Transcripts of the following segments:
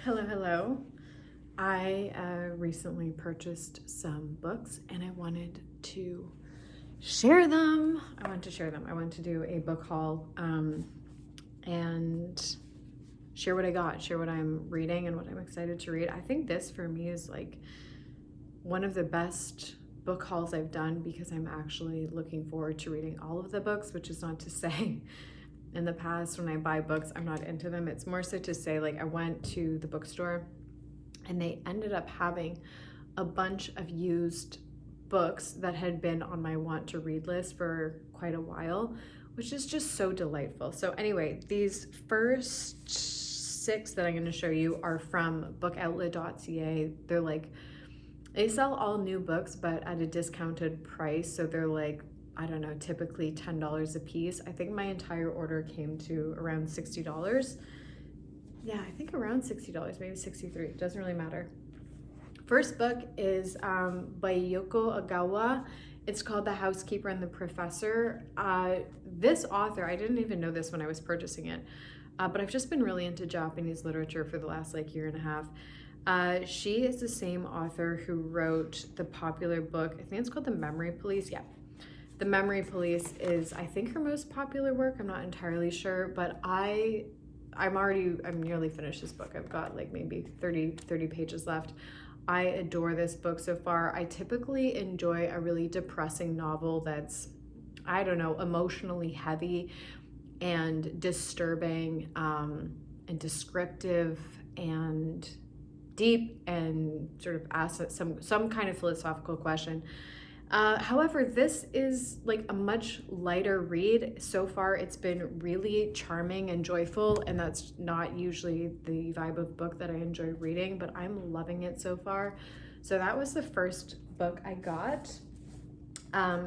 Hello. I recently purchased some books and I wanted to share them. I want to do a book haul and share what I got, share what I'm reading and what I'm excited to read. I think this for me is like one of the best book hauls I've done because I'm actually looking forward to reading all of the books, which is not to say in the past when I buy books, I'm not into them. It's more so to say, like, I went to the bookstore and they ended up having a bunch of used books that had been on my want to read list for quite a while, which is just so delightful. So anyway, these first six that I'm going to show you are from bookoutlet.ca. They sell all new books, but at a discounted price. So they're like, I don't know, typically $10 a piece. I think my entire order came to around $60. Yeah, I think around $60, maybe 63. It doesn't really matter. First book is by Yoko Agawa. It's called The Housekeeper and the Professor. This author, I didn't even know this when I was purchasing it, but I've just been really into Japanese literature for the last year and a half. She is the same author who wrote the popular book, I think it's called The Memory Police. Yeah, The Memory Police is, I think, her most popular work. I'm not entirely sure, but I'm nearly finished this book. I've got maybe 30 pages left. I adore this book so far. I typically enjoy a really depressing novel that's, I don't know, emotionally heavy and disturbing and descriptive and deep and sort of asks some kind of philosophical question. However, this is a much lighter read. So far, it's been really charming and joyful, and that's not usually the vibe of book that I enjoy reading, but I'm loving it so far. So that was the first book I got.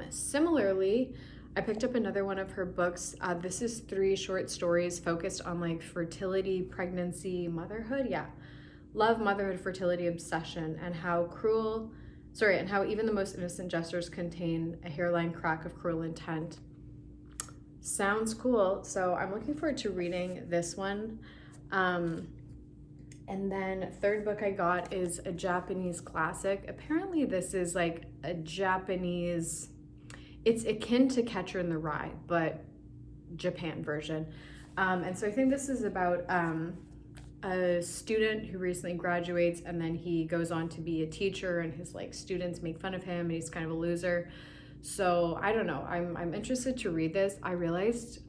Similarly, I picked up another one of her books. This is 3 short stories focused on fertility, pregnancy, motherhood. Yeah, love, motherhood, fertility, obsession, and how even the most innocent gestures contain a hairline crack of cruel intent. Sounds cool. So I'm looking forward to reading this one. And then third book I got is a Japanese classic. Apparently this is a Japanese, it's akin to Catcher in the Rye, but Japan version. And so I think this is about a student who recently graduates, and then he goes on to be a teacher, and his students make fun of him and he's kind of a loser. So I don't know, I'm interested to read this. I realized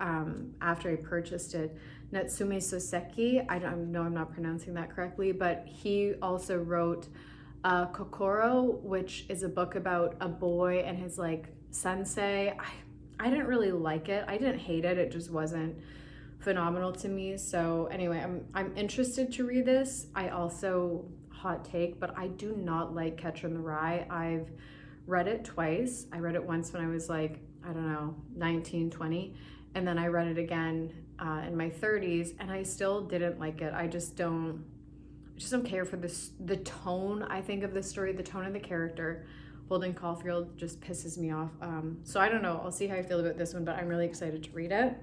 after I purchased it, Natsume Soseki, I know I'm not pronouncing that correctly, but he also wrote Kokoro, which is a book about a boy and his sensei. I didn't really like it. I didn't hate it, it just wasn't phenomenal to me. So anyway, I'm interested to read this. I also, hot take, but I do not like Catcher in the Rye. I've read it twice. I read it once when I was I don't know, 19, 20, and then I read it again in my 30s, and I still didn't like it. I just don't care for the tone, I think, of the story, the tone of the character. Holden Caulfield just pisses me off. So I don't know, I'll see how I feel about this one, but I'm really excited to read it.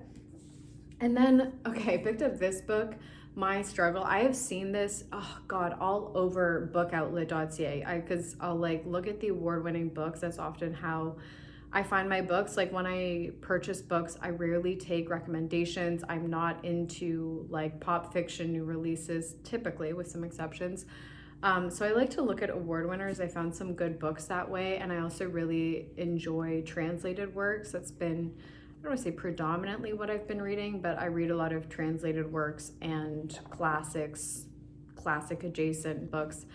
And then, okay, I picked up this book, My Struggle. I have seen this, oh God, all over bookoutlet.ca, because I'll look at the award-winning books. That's often how I find my books. When I purchase books, I rarely take recommendations. I'm not into pop fiction new releases, typically, with some exceptions. So I like to look at award winners. I found some good books that way, and I also really enjoy translated works. That's been, I don't want to say predominantly what I've been reading, but I read a lot of translated works and classic adjacent books.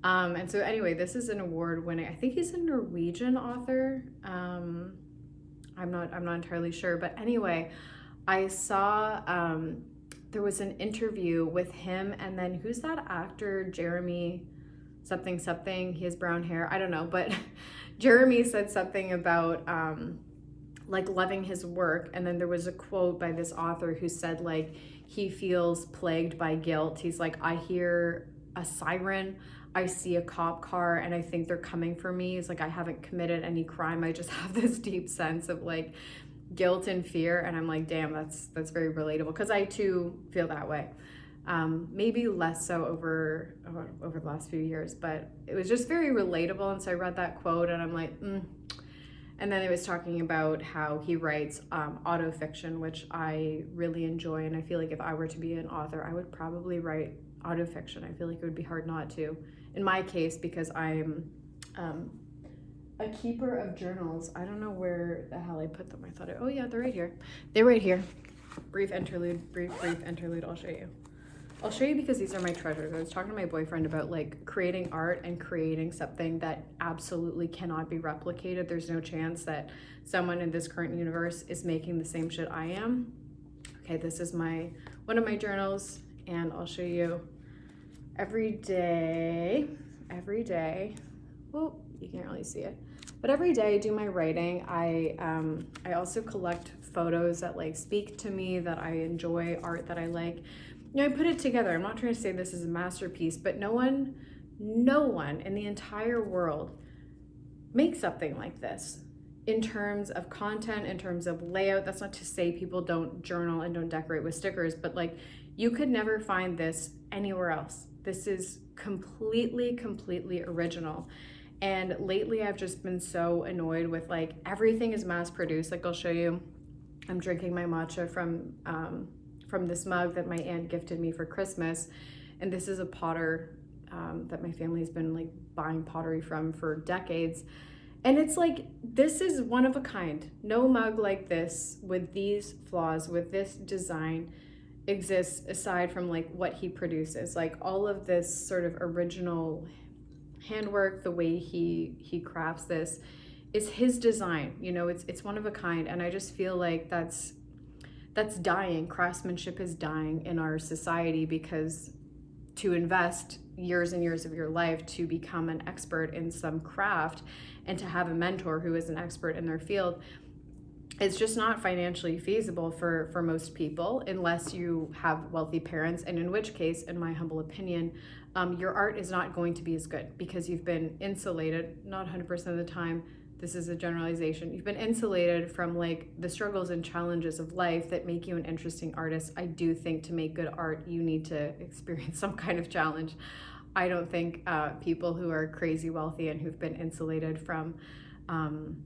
And so anyway, this is an award winning, I think he's a Norwegian author. I'm not entirely sure, but anyway, I saw there was an interview with him, and then who's that actor, Jeremy something, he has brown hair, I don't know, but Jeremy said something about loving his work, and then there was a quote by this author who said he feels plagued by guilt. He's I hear a siren, I see a cop car, and I think they're coming for me. He's I haven't committed any crime, I just have this deep sense of guilt and fear. And I'm damn, that's very relatable, because I too feel that way. Maybe less so over the last few years, but it was just very relatable. And so I read that quote and I'm like, And then it was talking about how he writes autofiction, which I really enjoy. And I feel like if I were to be an author, I would probably write autofiction. I feel like it would be hard not to. In my case, because I'm a keeper of journals. I don't know where the hell I put them. I thought, oh yeah, they're right here. They're right here. Brief interlude. I'll show you. I'll show you because these are my treasures. I was talking to my boyfriend about like creating art and creating something that absolutely cannot be replicated. There's no chance that someone in this current universe is making the same shit I am. Okay, this is one of my journals, and I'll show you every day. Well, you can't really see it, but every day I do my writing. I also collect photos that like speak to me, that I enjoy, art that I like. I put it together. I'm not trying to say this is a masterpiece, but no one in the entire world makes something like this in terms of content, in terms of layout. That's not to say people don't journal and don't decorate with stickers, but like you could never find this anywhere else. This is completely original. And lately I've just been so annoyed with like everything is mass produced. Like I'll show you, I'm drinking my matcha from this mug that my aunt gifted me for Christmas. And this is a potter that my family's been like buying pottery from for decades. And it's like, this is one of a kind. No mug like this with these flaws, with this design exists aside from like what he produces. Like all of this sort of original handwork, the way he crafts this is his design. You know, it's one of a kind. And I just feel like that's dying. Craftsmanship is dying in our society, because to invest years and years of your life to become an expert in some craft and to have a mentor who is an expert in their field, it's just not financially feasible for most people unless you have wealthy parents, and in which case, in my humble opinion, your art is not going to be as good because you've been insulated, not 100% of the time, this is a generalization, you've been insulated from like the struggles and challenges of life that make you an interesting artist. I do think to make good art, you need to experience some kind of challenge. I don't think people who are crazy wealthy and who've been insulated from, from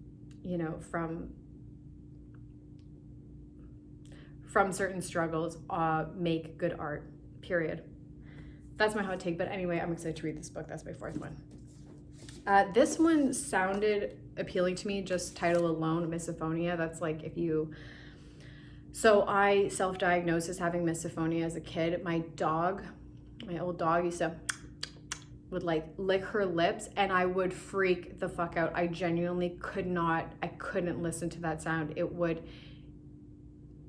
certain struggles make good art, period. That's my hot take, but anyway, I'm excited to read this book. That's my fourth one. This one sounded appealing to me, just title alone, misophonia. That's like if you... So I self-diagnosed as having misophonia as a kid. My old dog would like lick her lips and I would freak the fuck out. I genuinely couldn't listen to that sound. It would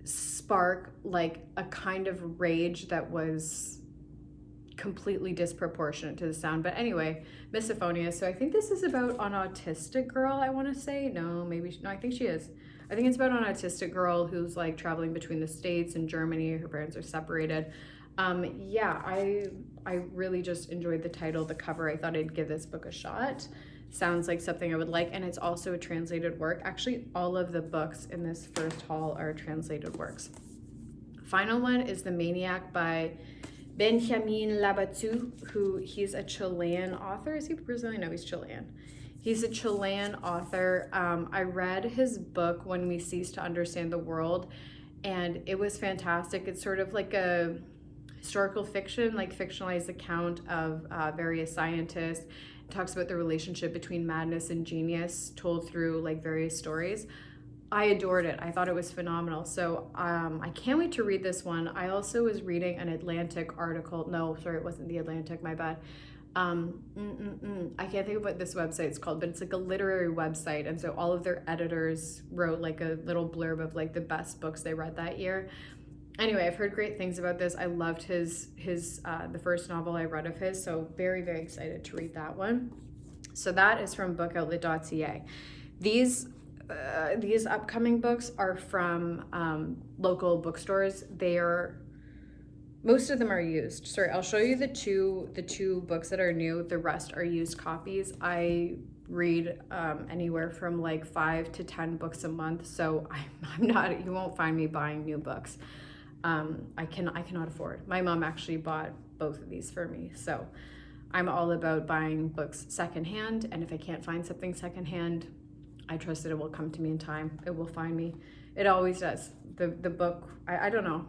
spark like a kind of rage that was completely disproportionate to the sound. But anyway, misophonia. So I think this is about an autistic girl, I want to say. No, I think she is. I think it's about an autistic girl who's like traveling between the States and Germany. Her parents are separated. I really just enjoyed the title, the cover. I thought I'd give this book a shot. Sounds like something I would like, and it's also a translated work. Actually, all of the books in this first haul are translated works. Final one is The Maniac by Benjamin Labatut, he's a Chilean author. Is he Brazilian? No, he's Chilean. He's a Chilean author. I read his book, When We Cease to Understand the World, and it was fantastic. It's sort of like a historical fiction, like fictionalized account of various scientists. It talks about the relationship between madness and genius told through like various stories. I adored it. I thought it was phenomenal. So I can't wait to read this one. I also was reading an Atlantic article. No, sorry, it wasn't The Atlantic, my bad. I can't think of what this website's called, but it's like a literary website. And so all of their editors wrote like a little blurb of like the best books they read that year. Anyway, I've heard great things about this. I loved his the first novel I read of his. So very, very excited to read that one. So that is from bookoutlet.ca. These upcoming books are from local bookstores. Most of them are used. Sorry, I'll show you the two books that are new. The rest are used copies. I read anywhere from like 5 to 10 books a month, so I'm not. You won't find me buying new books. I cannot afford. My mom actually bought both of these for me. So I'm all about buying books secondhand. And if I can't find something secondhand, I trust that it will come to me in time. It will find me. It always does. The book, I don't know.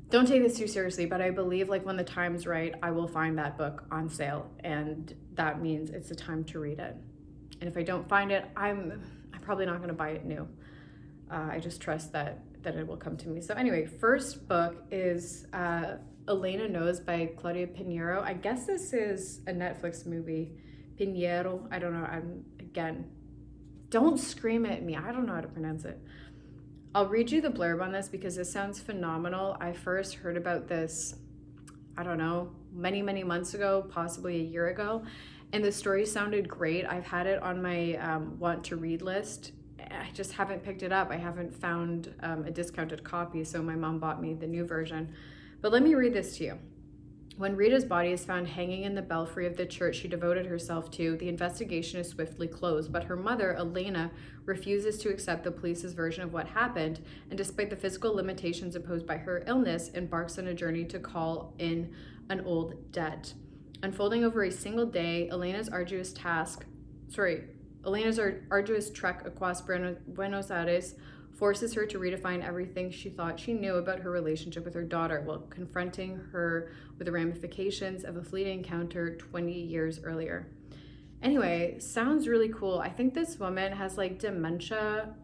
Don't take this too seriously, but I believe like when the time's right, I will find that book on sale. And that means it's the time to read it. And if I don't find it, I'm probably not going to buy it new. I just trust that it will come to me. So anyway, first book is Elena Knows by Claudia Pinheiro. I guess this is a Netflix movie. Pinheiro, I don't know. Again, don't scream at me. I don't know how to pronounce it. I'll read you the blurb on this because this sounds phenomenal. I first heard about this, I don't know, many months ago, possibly a year ago. And the story sounded great. I've had it on my want to read list. I just haven't picked it up. I haven't found a discounted copy, so my mom bought me the new version. But let me read this to you. When Rita's body is found hanging in the belfry of the church she devoted herself to, the investigation is swiftly closed, but her mother, Elena, refuses to accept the police's version of what happened, and despite the physical limitations imposed by her illness, embarks on a journey to call in an old debt. Unfolding over a single day, Elena's arduous trek across Buenos Aires forces her to redefine everything she thought she knew about her relationship with her daughter while confronting her with the ramifications of a fleeting encounter 20 years earlier. Anyway, sounds really cool. I think this woman has like dementia.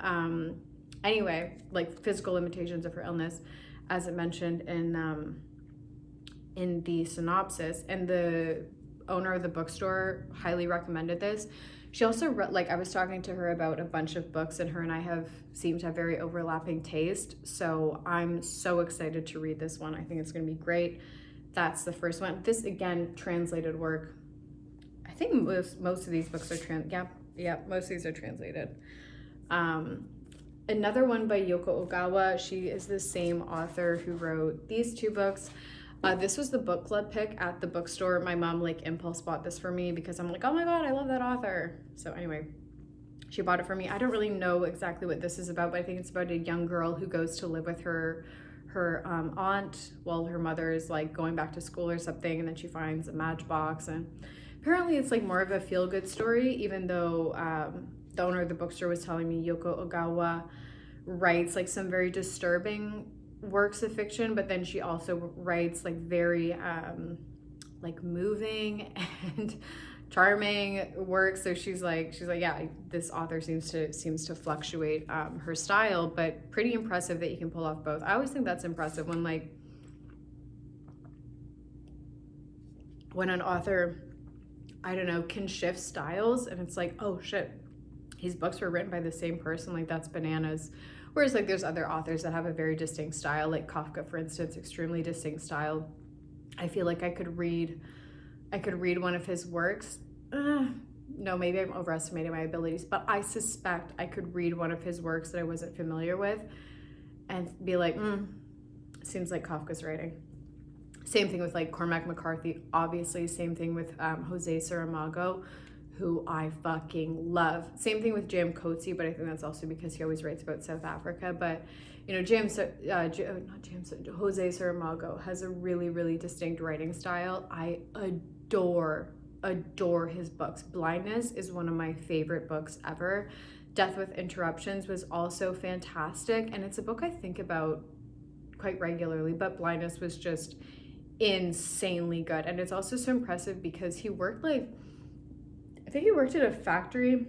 Anyway, like physical limitations of her illness, as it mentioned in the synopsis. And the owner of the bookstore highly recommended this. She also, I was talking to her about a bunch of books, and her and I seem to have very overlapping taste. So I'm so excited to read this one. I think it's going to be great. That's the first one. This, again, translated work. I think most of these books are most of these are translated. Another one by Yoko Ogawa. She is the same author who wrote these two books. This was the book club pick at the bookstore. My mom impulse bought this for me because I'm like, oh my God, I love that author. So anyway, she bought it for me. I don't really know exactly what this is about, but I think it's about a young girl who goes to live with her aunt while her mother is going back to school or something, and then she finds a matchbox, and apparently it's more of a feel-good story, even though the owner of the bookstore was telling me Yoko Ogawa writes some very disturbing works of fiction, but then she also writes very moving and charming works. So she's like, yeah, this author seems to fluctuate her style, but pretty impressive that you can pull off both. I always think that's impressive when an author, I don't know, can shift styles, and it's oh shit, these books were written by the same person. That's bananas. Whereas there's other authors that have a very distinct style, like Kafka, for instance, extremely distinct style. I feel like I could read one of his works. No, maybe I'm overestimating my abilities, but I suspect I could read one of his works that I wasn't familiar with and be like, seems like Kafka's writing. Same thing with Cormac McCarthy, obviously. Same thing with Jose Saramago, who I fucking love. Same thing with J.M. Coetzee, but I think that's also because he always writes about South Africa. But Jose Saramago has a really, really distinct writing style. I adore his books. Blindness is one of my favorite books ever. Death with Interruptions was also fantastic, and it's a book I think about quite regularly, but Blindness was just insanely good. And it's also so impressive because he worked I think he worked at a factory.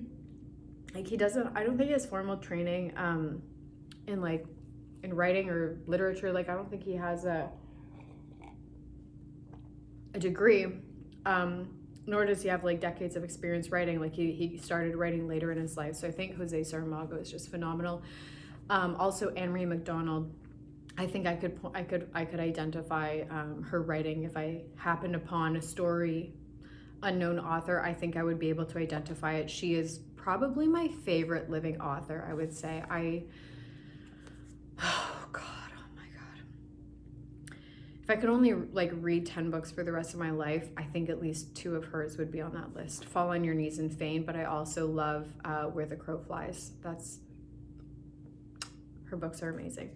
I don't think he has formal training in writing or literature. I don't think he has a degree, nor does he have decades of experience writing. He started writing later in his life. So I think Jose Saramago is just phenomenal. Also Anne Marie MacDonald. I think I could identify her writing if I happened upon a story, unknown author. I think I would be able to identify it. She is probably my favorite living author, I would say. Oh my God. If I could only read 10 books for the rest of my life, I think at least 2 of hers would be on that list. Fall on Your Knees and Faint, but I also love Where the Crow Flies. Her books are amazing.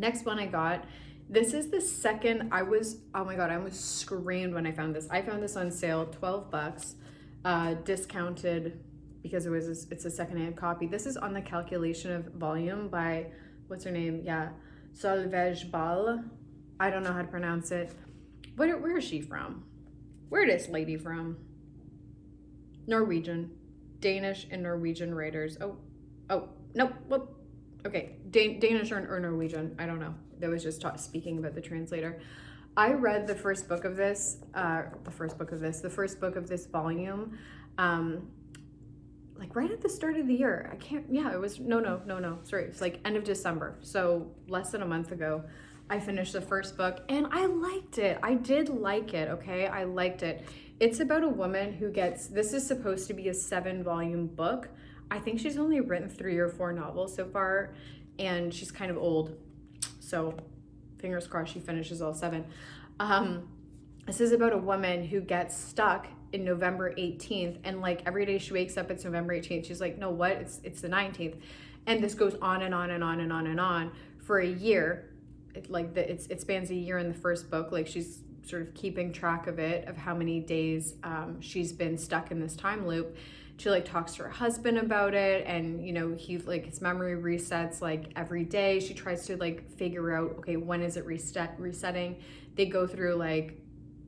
Next one I got, this is the second. Oh my God, I almost screamed when I found this. I found this on sale, $12, discounted because it's a secondhand copy. This is On the Calculation of Volume by, what's her name? Yeah, Solveig Ball. I don't know how to pronounce it. Where is she from? Where is this lady from? Norwegian. Danish and Norwegian writers. Oh, nope. Whoop. Okay, Danish or Norwegian. I don't know. That was just speaking about the translator. I read the first book of this volume, like right at the start of the year. It was, no. Sorry, it's like end of December. So less than a month ago, I finished the first book and I liked it. I did like it, okay? I liked it. It's about a woman who this is supposed to be a 7-volume book. I think she's only written 3 or 4 novels so far, and she's kind of old. So fingers crossed she finishes all 7. This is about a woman who gets stuck in November 18th, and like every day she wakes up, it's November 18th. She's like, no, what? It's the 19th. And this goes on and on and on and on and on for a year. It spans a year in the first book. Like she's sort of keeping track of it, of how many days she's been stuck in this time loop. She like talks to her husband about it, and he like his memory resets like every day. She tries to like figure out, okay, when is it resetting? They go through like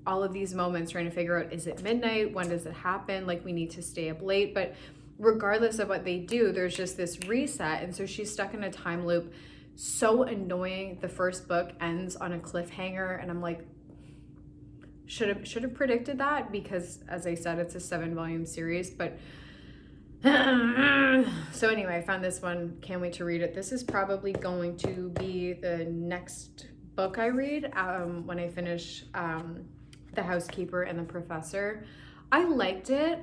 all of these moments trying to figure out, is it midnight? When does it happen? Like we need to stay up late. But regardless of what they do, there's just this reset. And so she's stuck in a time loop. So annoying. The first book ends on a cliffhanger, and I'm like, should have predicted that, because as I said, it's a 7-volume series. But so anyway, I found this one. Can't wait to read it. This is probably going to be the next book I read when I finish The Housekeeper and the Professor. I liked it.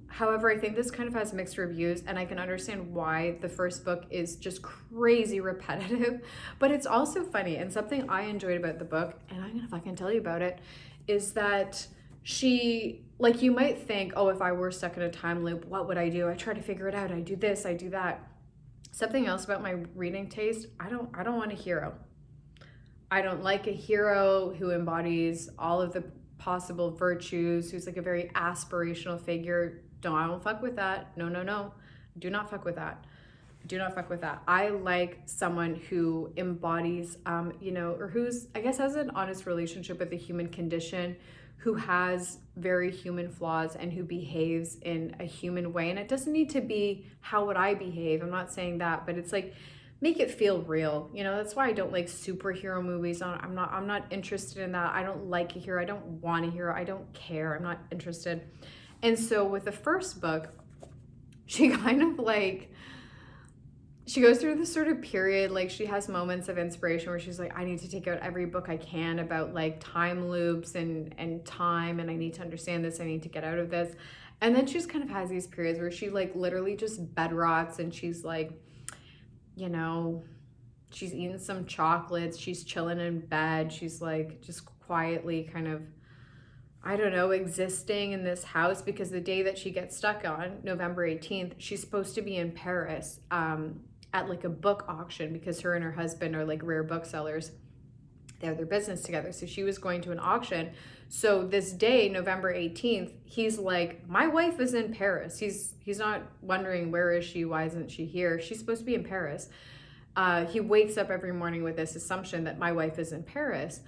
However, I think this kind of has mixed reviews, and I can understand why. The first book is just crazy repetitive, but it's also funny. And something I enjoyed about the book, and I'm gonna fucking tell you about it, is that she, like, you might think, oh, if I were stuck in a time loop, what would I do? I try to figure it out. I do this, I do that. Something else about my reading taste, I don't want a hero. I don't like a hero who embodies all of the possible virtues, who's like a very aspirational figure. I don't fuck with that. No. Do not fuck with that. Do not fuck with that. I like someone who embodies, or who's, I guess, has an honest relationship with the human condition, who has very human flaws and who behaves in a human way. And it doesn't need to be, how would I behave? I'm not saying that, but it's like, make it feel real. That's why I don't like superhero movies. I'm not interested in that. I don't like a hero. I don't want a hero. I don't care. I'm not interested. And so with the first book, she kind of like, she goes through this sort of period, like she has moments of inspiration where she's like, I need to take out every book I can about like time loops and time, and I need to understand this, I need to get out of this. And then she just kind of has these periods where she like literally just bed rots, and she's like, she's eating some chocolates, she's chilling in bed, she's like just quietly kind of, I don't know, existing in this house, because the day that she gets stuck on, November 18th, she's supposed to be in Paris at like a book auction, because her and her husband are like rare booksellers. They have their business together. So she was going to an auction. So this day, November 18th, he's like, my wife is in Paris. He's not wondering, where is she? Why isn't she here? She's supposed to be in Paris. He wakes up every morning with this assumption that my wife is in Paris.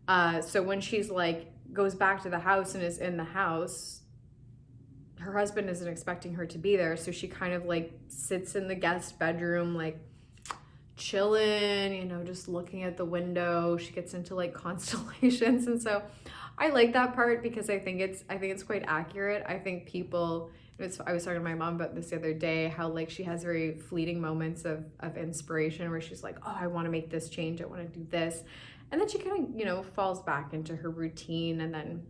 So when she's like, goes back to the house and is in the house, her husband isn't expecting her to be there. So she kind of like sits in the guest bedroom, like chilling, just looking at the window. She gets into like constellations. And so I like that part, because I think it's quite accurate. I think people, I was talking to my mom about this the other day, how like she has very fleeting moments of inspiration where she's like, oh, I want to make this change. I want to do this. And then she kind of, falls back into her routine. And then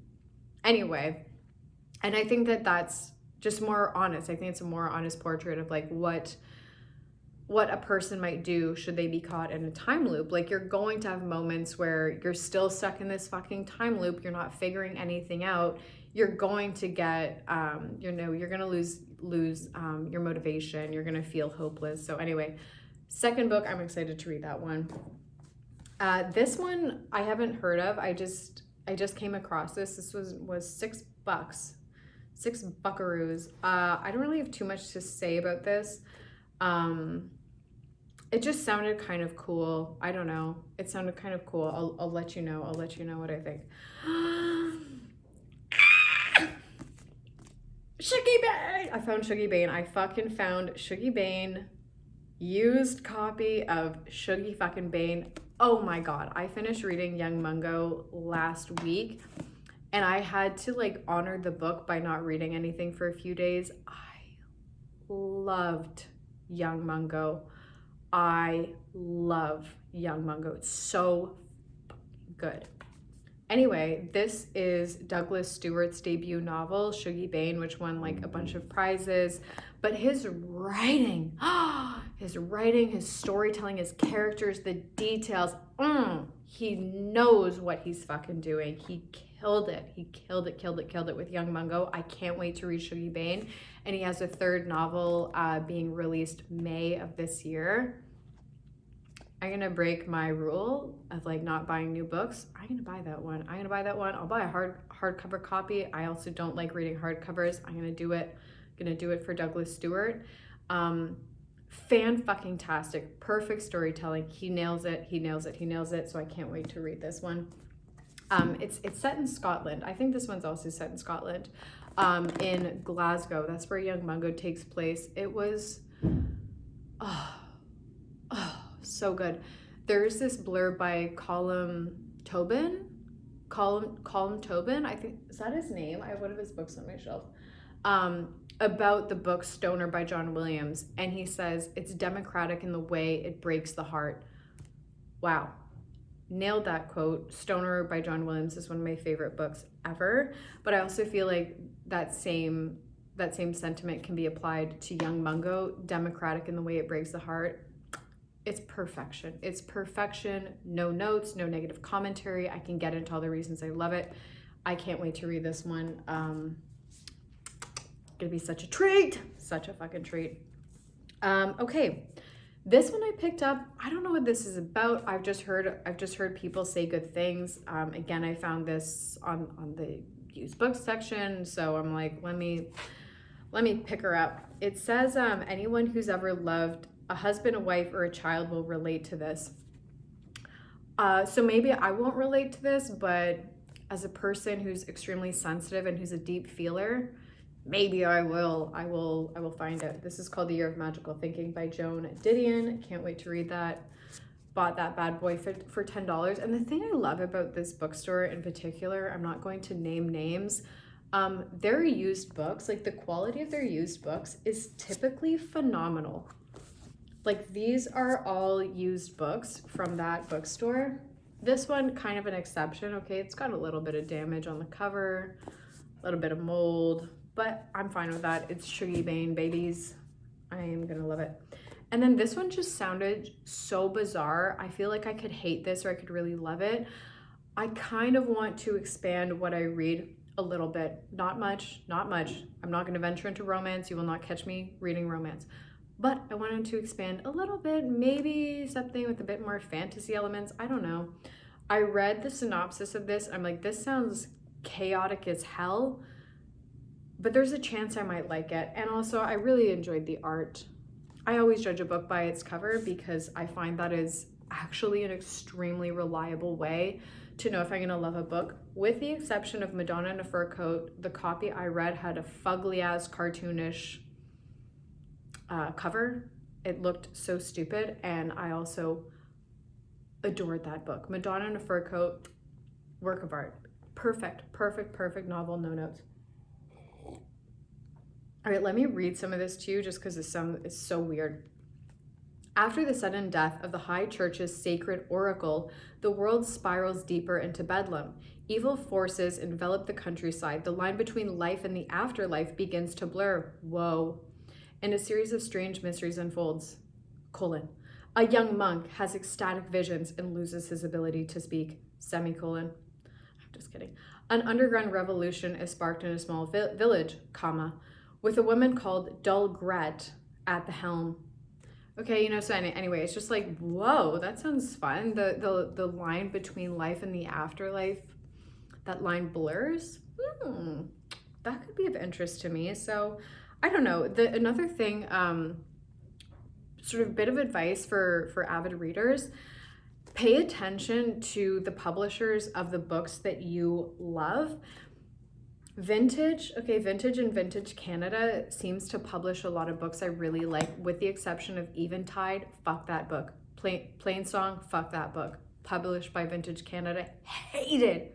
anyway, and I think that that's just more honest. I think it's a more honest portrait of like what a person might do should they be caught in a time loop. Like, you're going to have moments where you're still stuck in this fucking time loop. You're not figuring anything out. You're going to get, you're going to lose your motivation. You're going to feel hopeless. So anyway, second book, I'm excited to read that one. This one I haven't heard of. I just came across this. This was $6, 6 buckaroos. I don't really have too much to say about this. Um, it just sounded kind of cool. I don't know. It sounded kind of cool. I'll let you know. I'll let you know what I think. Shuggie Bane! I found Shuggie Bane. I fucking found Shuggie Bane. Used copy of Shuggie fucking Bane. Oh my god. I finished reading Young Mungo last week and I had to like honor the book by not reading anything for a few days. I loved Young Mungo. I love Young Mungo. It's so good. Anyway, this is Douglas Stewart's debut novel, Shuggie Bane, which won like a bunch of prizes. But his writing, his storytelling, his characters, the details, he knows what he's fucking doing. He killed it. He killed it with Young Mungo. I can't wait to read Shuggie Bane. And he has a third novel being released May of this year. I'm gonna break my rule of like not buying new books. I'm gonna buy that one. I'll buy a hardcover copy. I also don't like reading hardcovers. I'm gonna do it for Douglas Stewart. Fan-fucking-tastic, perfect storytelling. He nails it. So I can't wait to read this one. It's set in Scotland. I think this one's also set in Scotland. In Glasgow. That's where Young Mungo takes place. It was so good. There's this blurb by Colm Tobin. Colm Tobin, I think, is that his name? I have one of his books on my shelf. About the book Stoner by John Williams. And he says, it's democratic in the way it breaks the heart. Wow. Nailed that quote. Stoner by John Williams is one of my favorite books ever. But I also feel like that same sentiment can be applied to Young Mungo. Democratic in the way it breaks the heart. It's perfection. It's perfection. No notes, no negative commentary. I can get into all the reasons I love it. I can't wait to read this one. Gonna be such a treat. Such a fucking treat. Okay. This one I picked up. I don't know what this is about. I've just heard people say good things. Again, I found this on the used books section. So I'm like, let me pick her up. It says, anyone who's ever loved a husband, a wife, or a child will relate to this. So maybe I won't relate to this, but as a person who's extremely sensitive and who's a deep feeler, maybe I will find it. This is called The Year of Magical Thinking by Joan Didion. Can't wait to read that. Bought that bad boy for $10. And the thing I love about this bookstore in particular, I'm not going to name names, their used books, like the quality of their used books is typically phenomenal. Like these are all used books from that bookstore. This one, kind of an exception. Okay, it's got a little bit of damage on the cover, a little bit of mold, but I'm fine with that. It's Shuggie Bane, babies. I am gonna love it. And then this one just sounded so bizarre. I feel like I could hate this or I could really love it. I kind of want to expand what I read a little bit. Not much. I'm not gonna venture into romance. You will not catch me reading romance. But I wanted to expand a little bit, maybe something with a bit more fantasy elements. I don't know. I read the synopsis of this. I'm like, this sounds chaotic as hell, but there's a chance I might like it. And also, I really enjoyed the art. I always judge a book by its cover because I find that is actually an extremely reliable way to know if I'm gonna love a book. With the exception of Madonna in a Fur Coat, the copy I read had a fugly-ass cartoonish cover. It looked so stupid, and I also adored that book. Madonna in a Fur Coat, work of art. Perfect novel, no notes. All right, let me read some of this to you just because it's so weird. After the sudden death of the High Church's sacred oracle, the world spirals deeper into bedlam. Evil forces envelop the countryside. The line between life and the afterlife begins to blur. Whoa. And a series of strange mysteries unfolds. A young monk has ecstatic visions and loses his ability to speak. I'm just kidding. An underground revolution is sparked in a small village, with a woman called Dull Gret at the helm. Okay, so anyway, it's just like, whoa, that sounds fun. The line between life and the afterlife, that line blurs. That could be of interest to me. So I don't know. Another thing, sort of bit of advice for avid readers, pay attention to the publishers of the books that you love. Vintage and Vintage Canada seems to publish a lot of books I really like, with the exception of Eventide. Fuck that book. Plainsong, fuck that book. Published by Vintage Canada. Hated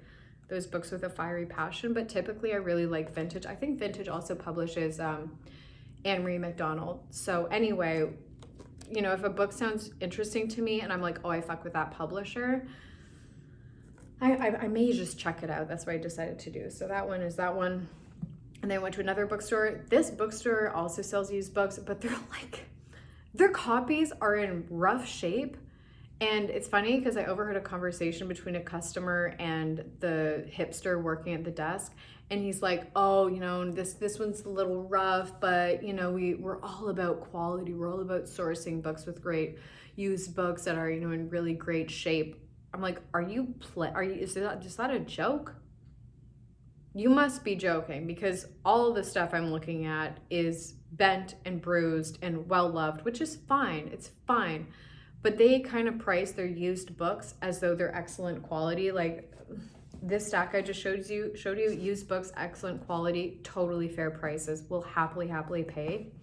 those books with a fiery passion, but typically I really like Vintage. I think Vintage also publishes Anne-Marie MacDonald. So anyway, if a book sounds interesting to me and I'm like, oh, I fuck with that publisher, I may just check it out. That's what I decided to do. So that one is that one. And then I went to another bookstore. This bookstore also sells used books, but their copies are in rough shape. And it's funny because I overheard a conversation between a customer and the hipster working at the desk. And he's like, oh, this one's a little rough, but we're all about quality. We're all about sourcing books with great used books that are, in really great shape. I'm like, is that a joke? You must be joking, because all of the stuff I'm looking at is bent and bruised and well loved, which is fine. It's fine. But they kind of price their used books as though they're excellent quality. Like this stack I just showed you, used books, excellent quality, totally fair prices. Will happily pay.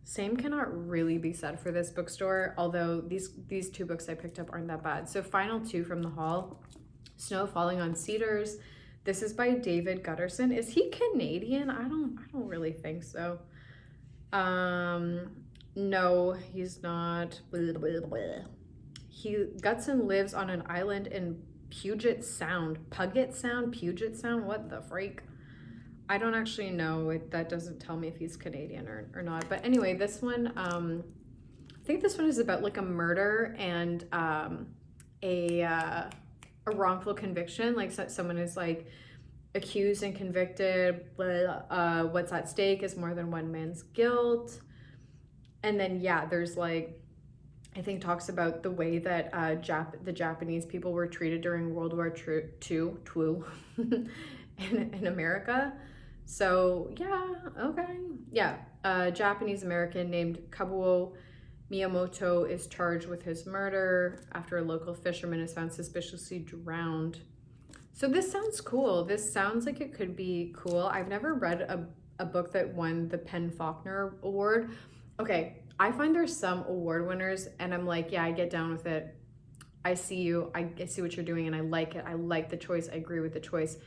Same cannot really be said for this bookstore, although these two books I picked up aren't that bad. So final two from the haul, Snow Falling on Cedars. This is by David Gutterson. Is he Canadian? I don't really think so. No, he's not. Gutson lives on an island in Puget Sound. What the freak? I don't actually know. That doesn't tell me if he's Canadian or not. But anyway, this one, I think this one is about like a murder and a wrongful conviction. Like someone is like accused and convicted. What's at stake is more than one man's guilt. And then, there's like, I think talks about the way that the Japanese people were treated during World War II in America. So a Japanese American named Kabuo Miyamoto is charged with his murder after a local fisherman is found suspiciously drowned. So this sounds cool. This sounds like it could be cool. I've never read a book that won the PEN/Faulkner Award. Okay, I find there's some award winners and I'm like, yeah, I get down with it. I see you, I see what you're doing and I like it. I like the choice, I agree with the choice.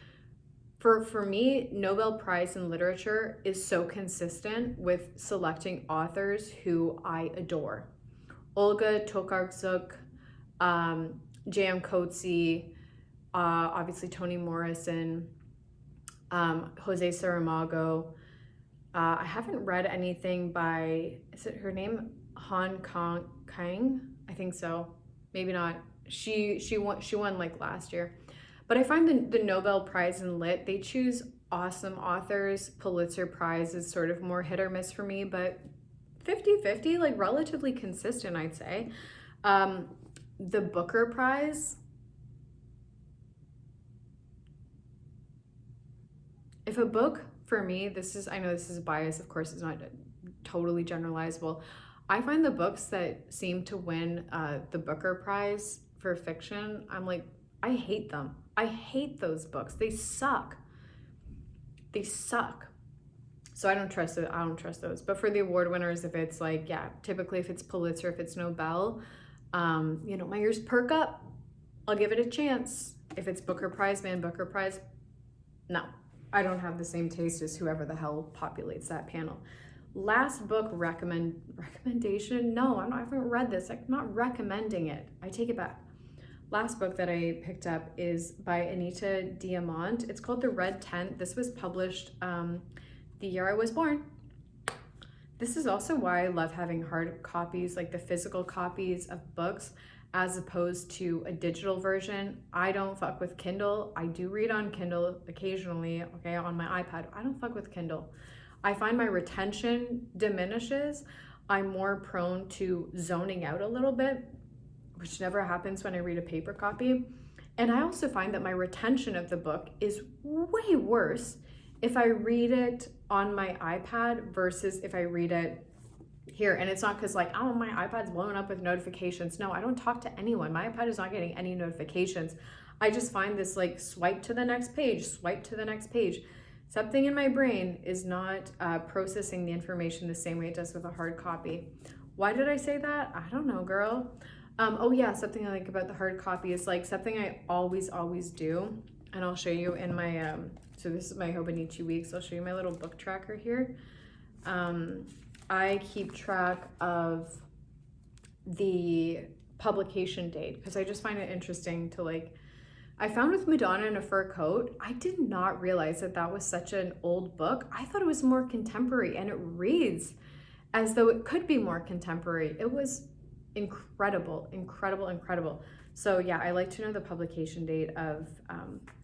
For me, Nobel Prize in Literature is so consistent with selecting authors who I adore. Olga Tokarczuk, J.M. Coetzee, obviously Toni Morrison, Jose Saramago. I haven't read anything by, is it her name? Han Kang? I think so. Maybe not. She won like last year. But I find the Nobel Prize in Lit, they choose awesome authors. Pulitzer Prize is sort of more hit or miss for me, but 50-50, like relatively consistent, I'd say. The Booker Prize, if a book, for me, I know this is a bias, of course it's not totally generalizable. I find the books that seem to win the Booker Prize for fiction, I'm like, I hate them. I hate those books. They suck. So I don't trust those. But for the award winners, if it's like, typically if it's Pulitzer, if it's Nobel, my ears perk up. I'll give it a chance. If it's Booker Prize, no. I don't have the same taste as whoever the hell populates that panel. Last book recommendation? No, I haven't read this. I'm not recommending it. I take it back. Last book that I picked up is by Anita Diamant. It's called The Red Tent. This was published the year I was born. This is also why I love having hard copies, like the physical copies of books, as opposed to a digital version. I don't fuck with Kindle. I do read on Kindle occasionally, on my iPad. I don't fuck with Kindle. I find my retention diminishes. I'm more prone to zoning out a little bit, which never happens when I read a paper copy. And I also find that my retention of the book is way worse if I read it on my iPad versus if I read it here. And it's not because like, oh, my iPad's blowing up with notifications. No, I don't talk to anyone. My iPad is not getting any notifications. I just find this like swipe to the next page, swipe to the next page. Something in my brain is not processing the information the same way it does with a hard copy. Why did I say that? I don't know, girl. Oh yeah, something I like about the hard copy is like something I always do, and I'll show you in my, so this is my Hobonichi weeks. I'll show you my little book tracker here. I keep track of the publication date because I just find it interesting to like, I found with Madonna in a Fur Coat, I did not realize that that was such an old book. I thought it was more contemporary, and it reads as though it could be more contemporary. It was incredible. So yeah, I like to know the publication date of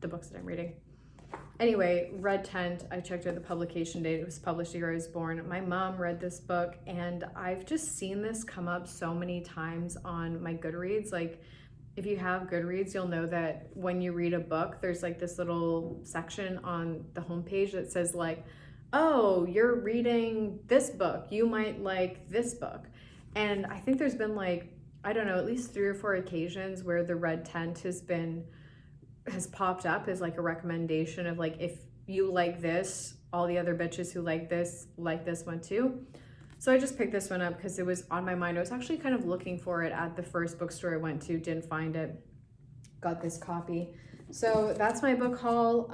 the books that I'm reading. Anyway, Red Tent, I checked out the publication date. It was published the year I was born. My mom read this book, and I've just seen this come up so many times on my Goodreads. Like, if you have Goodreads, you'll know that when you read a book, there's like this little section on the homepage that says like, oh, you're reading this book, you might like this book. And I think there's been like, I don't know, at least 3 or 4 occasions where the Red Tent has popped up as like a recommendation of like, if you like this, all the other bitches who like this one too. So I just picked this one up because it was on my mind. I was actually kind of looking for it at the first bookstore I went to, didn't find it, got this copy. So that's my book haul.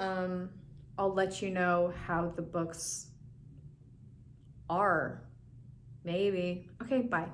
I'll let you know how the books are, maybe. Okay, bye.